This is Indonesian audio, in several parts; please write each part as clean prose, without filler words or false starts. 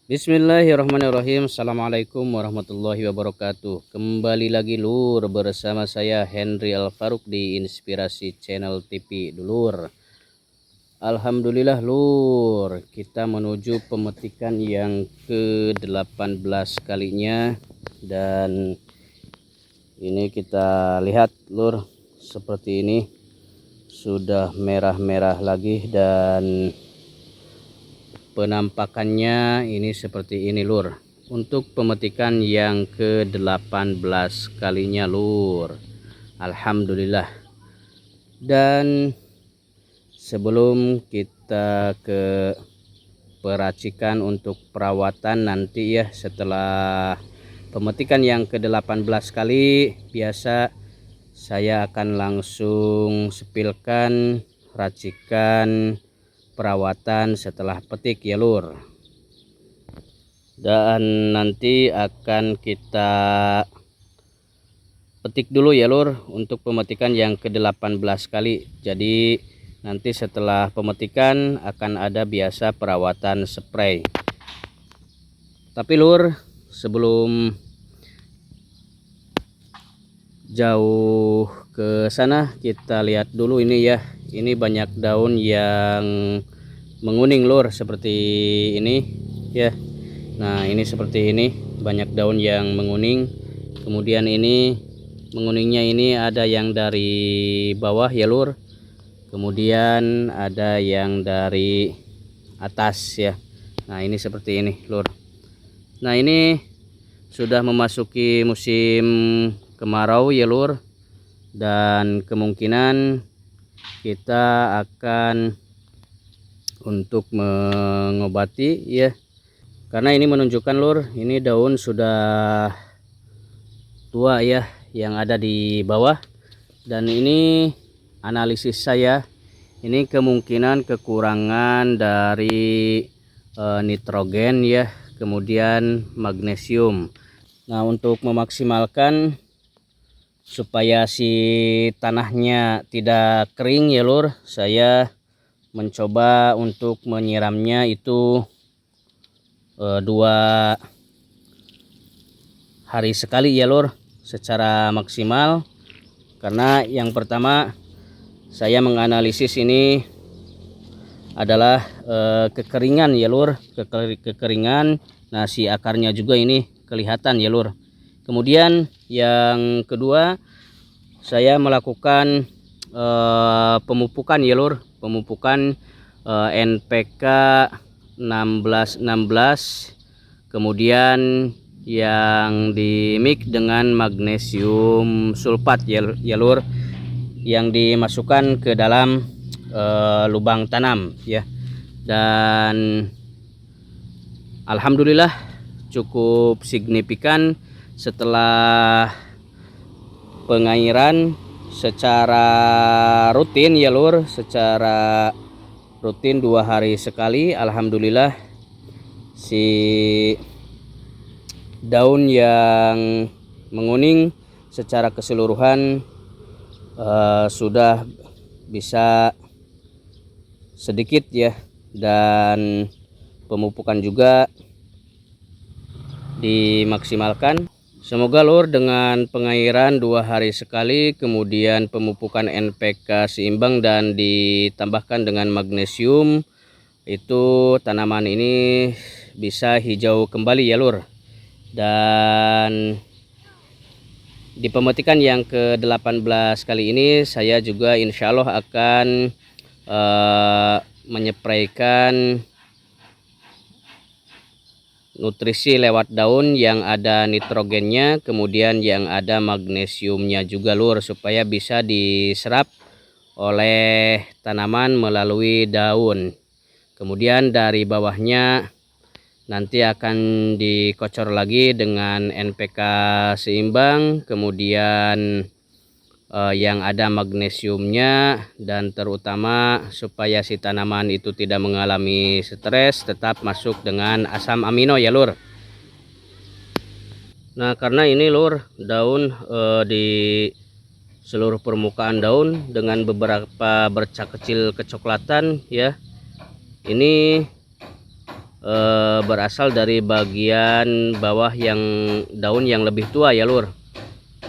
Bismillahirrahmanirrahim. Assalamualaikum warahmatullahi wabarakatuh. Kembali lagi lur bersama saya Henry Alfaruk di Inspirasi Channel TV dulur. Alhamdulillah lur, kita menuju pemetikan yang ke-18 kalinya. Dan ini kita lihat lur, seperti ini sudah merah-merah lagi dan penampakannya ini seperti ini lur, untuk pemetikan yang ke-18 kalinya lur. Alhamdulillah. Dan sebelum kita ke peracikan untuk perawatan nanti ya, setelah pemetikan yang ke-18 kali, biasa saya akan langsung sepilkan racikan perawatan setelah petik ya lur. Dan nanti akan kita petik dulu ya lur untuk pemetikan yang ke-18 kali. Jadi nanti setelah pemetikan akan ada biasa perawatan spray. Tapi lur, sebelum jauh ke sana kita lihat dulu ini ya. Ini banyak daun yang menguning lur, seperti ini ya. Nah ini seperti ini, banyak daun yang menguning. Kemudian ini menguningnya ini ada yang dari bawah ya lur, kemudian ada yang dari atas ya. Nah ini seperti ini lur. Nah ini sudah memasuki musim kemarau ya lur, dan kemungkinan kita akan untuk mengobati ya, karena ini menunjukkan lur, ini daun sudah tua ya yang ada di bawah. Dan ini analisis saya, ini kemungkinan kekurangan dari nitrogen ya, kemudian magnesium. Nah untuk memaksimalkan supaya si tanahnya tidak kering ya lur, saya mencoba untuk menyiramnya itu 2 hari sekali ya lur, secara maksimal. Karena yang pertama saya menganalisis ini adalah kekeringan ya lur, kekeringan. Nah si akarnya juga ini kelihatan ya lur. Kemudian yang kedua, saya melakukan pemupukan ya lur, pemupukan NPK 1616, kemudian yang dimix dengan magnesium sulfat ya lur, yang dimasukkan ke dalam lubang tanam ya. Dan alhamdulillah cukup signifikan setelah pengairan secara rutin ya lur, secara rutin 2 hari sekali. Alhamdulillah si daun yang menguning secara keseluruhan sudah bisa sedikit ya, dan pemupukan juga dimaksimalkan. Semoga lur dengan pengairan 2 hari sekali, kemudian pemupukan NPK seimbang dan ditambahkan dengan magnesium, itu tanaman ini bisa hijau kembali ya lur. Dan di pemetikan yang ke-18 kali ini saya juga insya Allah akan menyepraikan nutrisi lewat daun yang ada nitrogennya, kemudian yang ada magnesiumnya juga lur, supaya bisa diserap oleh tanaman melalui daun. Kemudian dari bawahnya nanti akan dikocor lagi dengan NPK seimbang, kemudian yang ada magnesiumnya, dan terutama supaya si tanaman itu tidak mengalami stres, tetap masuk dengan asam amino ya lur. Nah karena ini lur daun di seluruh permukaan daun dengan beberapa bercak kecil kecoklatan ya, ini berasal dari bagian bawah yang daun yang lebih tua ya lur.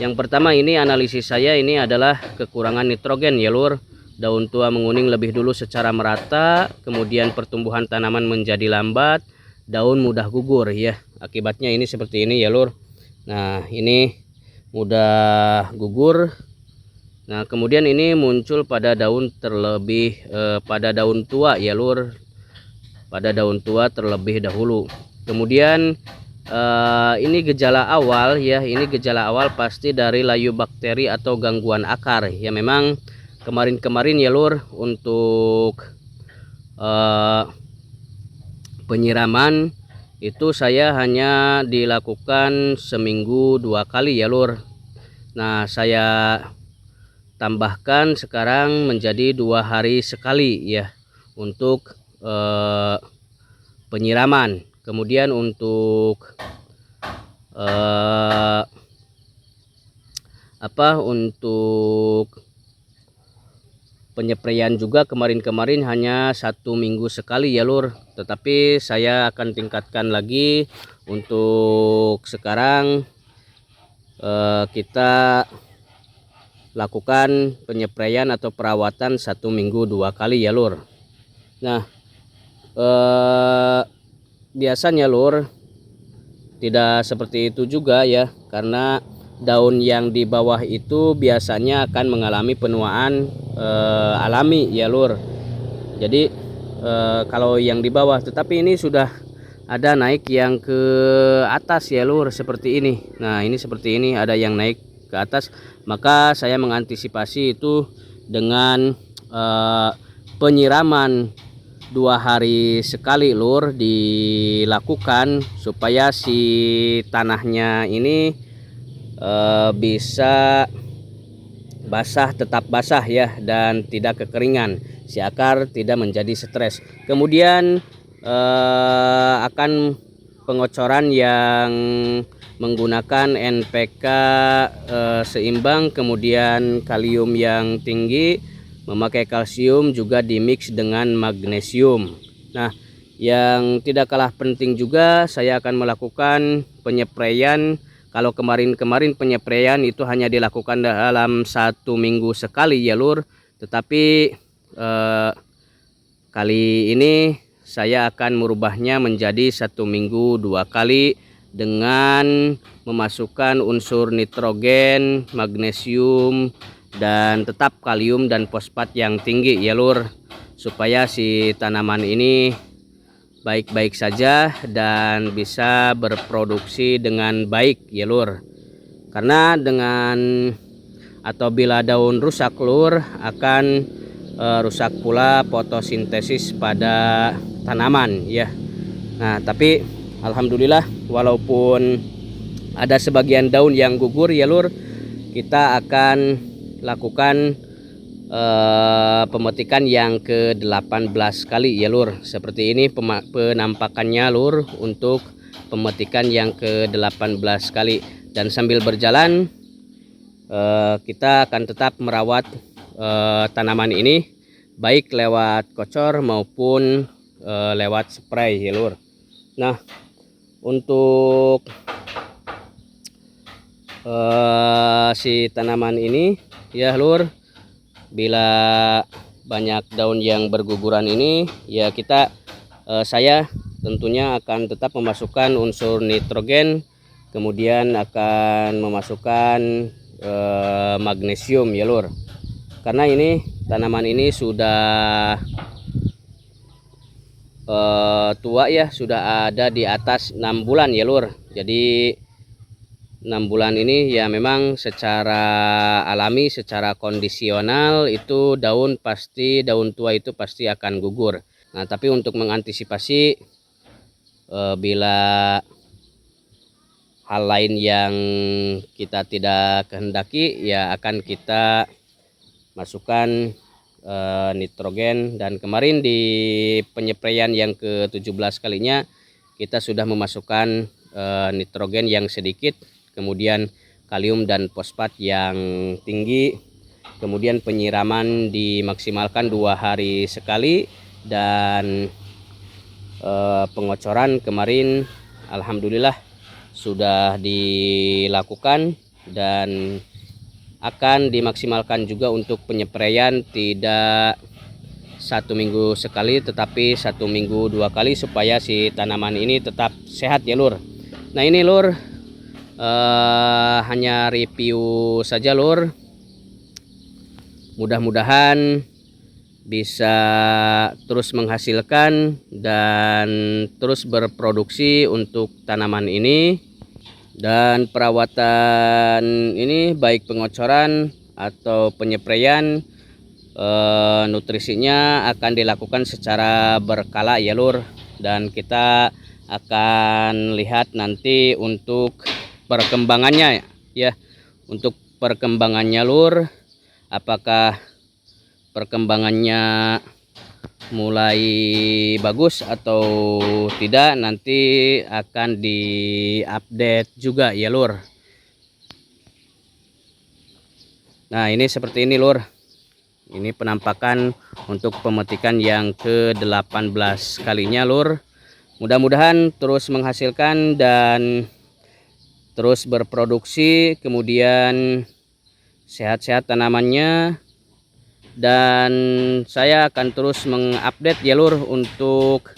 Yang pertama ini analisis saya ini adalah kekurangan nitrogen ya lur. Daun tua menguning lebih dulu secara merata, kemudian pertumbuhan tanaman menjadi lambat, daun mudah gugur ya. Akibatnya ini seperti ini ya lur. Nah ini mudah gugur. Nah kemudian ini muncul pada daun terlebih pada daun tua ya lur, pada daun tua terlebih dahulu. Kemudian ini gejala awal ya, ini gejala awal pasti dari layu bakteri atau gangguan akar ya. Memang kemarin-kemarin ya lur untuk penyiraman itu saya hanya dilakukan seminggu 2 kali ya lur. Nah saya tambahkan sekarang menjadi 2 hari sekali ya untuk penyiraman. Kemudian untuk untuk penyepraian juga kemarin-kemarin hanya 1 minggu sekali ya lur. Tetapi saya akan tingkatkan lagi untuk sekarang kita lakukan penyepraian atau perawatan 1 minggu 2 kali ya lur. Nah biasanya lur tidak seperti itu juga ya, karena daun yang di bawah itu biasanya akan mengalami penuaan alami ya lur. Jadi kalau yang di bawah, tetapi ini sudah ada naik yang ke atas ya lur seperti ini. Nah ini seperti ini ada yang naik ke atas, maka saya mengantisipasi itu dengan penyiraman 2 hari sekali lur dilakukan supaya si tanahnya ini bisa basah, tetap basah ya, dan tidak kekeringan, si akar tidak menjadi stres. Kemudian akan pengocoran yang menggunakan NPK seimbang, kemudian kalium yang tinggi, memakai kalsium juga dimix dengan magnesium. Nah yang tidak kalah penting juga saya akan melakukan penyepraian. Kalau kemarin-kemarin penyepraian itu hanya dilakukan dalam 1 minggu sekali ya lur, tetapi kali ini saya akan merubahnya menjadi 1 minggu 2 kali dengan memasukkan unsur nitrogen, magnesium, dan tetap kalium dan fosfat yang tinggi ya lur, supaya si tanaman ini baik-baik saja dan bisa berproduksi dengan baik ya lur. Karena dengan atau bila daun rusak lur akan rusak pula fotosintesis pada tanaman ya. Nah tapi alhamdulillah walaupun ada sebagian daun yang gugur ya lur, kita akan lakukan pemetikan yang ke-18 kali ya lur. Seperti ini penampakannya lur untuk pemetikan yang ke-18 kali. Dan sambil berjalan kita akan tetap merawat tanaman ini baik lewat kocor maupun lewat spray ya lur. Nah untuk si tanaman ini ya lur, bila banyak daun yang berguguran ini ya kita saya tentunya akan tetap memasukkan unsur nitrogen, kemudian akan memasukkan magnesium ya lur. Karena ini tanaman ini sudah tua ya, sudah ada di atas 6 bulan ya lur. Jadi 6 bulan ini ya memang secara alami, secara kondisional itu daun tua itu pasti akan gugur. Nah tapi untuk mengantisipasi bila hal lain yang kita tidak kehendaki ya akan kita masukkan nitrogen. Dan kemarin di penyepraian yang ke-17 kalinya kita sudah memasukkan nitrogen yang sedikit, kemudian kalium dan fosfat yang tinggi, kemudian penyiraman dimaksimalkan 2 hari sekali, dan pengocoran kemarin alhamdulillah sudah dilakukan dan akan dimaksimalkan juga untuk penyepraian tidak 1 minggu sekali tetapi 1 minggu 2 kali supaya si tanaman ini tetap sehat ya lur. Nah ini lur hanya review saja lur, mudah-mudahan bisa terus menghasilkan dan terus berproduksi untuk tanaman ini. Dan perawatan ini baik pengocoran atau penyepraian nutrisinya akan dilakukan secara berkala ya lur, dan kita akan lihat nanti untuk perkembangannya ya. Untuk perkembangannya lur, apakah perkembangannya mulai bagus atau tidak nanti akan diupdate juga ya lur. Nah ini seperti ini lur, ini penampakan untuk pemetikan yang ke-18 kalinya lur. Mudah-mudahan terus menghasilkan dan terus berproduksi, kemudian sehat-sehat tanamannya. Dan saya akan terus mengupdate ya lur untuk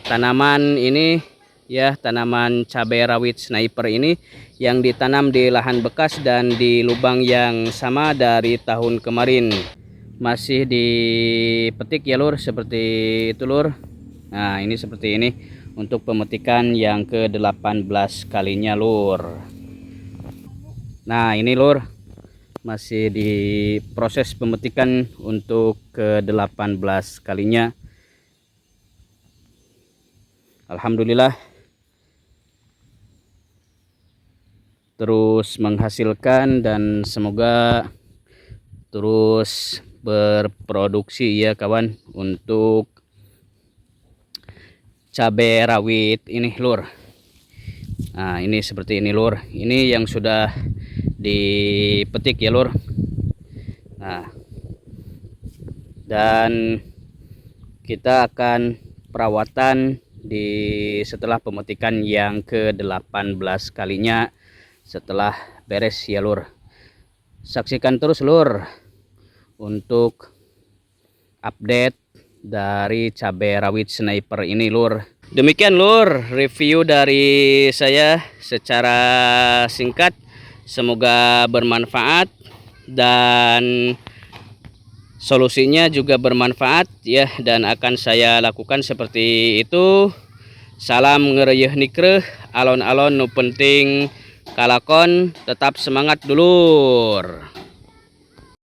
tanaman ini ya, tanaman cabai rawit sniper ini yang ditanam di lahan bekas dan di lubang yang sama dari tahun kemarin. Masih dipetik ya lur, seperti itu lur. Nah ini seperti ini untuk pemetikan yang ke-18 kalinya lur. Nah ini lur, masih di proses pemetikan untuk ke-18 kalinya. Alhamdulillah terus menghasilkan dan semoga terus berproduksi ya kawan untuk cabai rawit ini lur. Nah ini seperti ini lur, ini yang sudah dipetik ya lur. Nah dan kita akan perawatan di setelah pemetikan yang ke-18 kalinya setelah beres ya lur. Saksikan terus lur untuk update dari cabai rawit sniper ini lur. Demikian lur review dari saya secara singkat, semoga bermanfaat dan solusinya juga bermanfaat ya, dan akan saya lakukan seperti itu. Salam ngereyeh nikreh, alon-alon nu penting kalakon, tetap semangat dulur.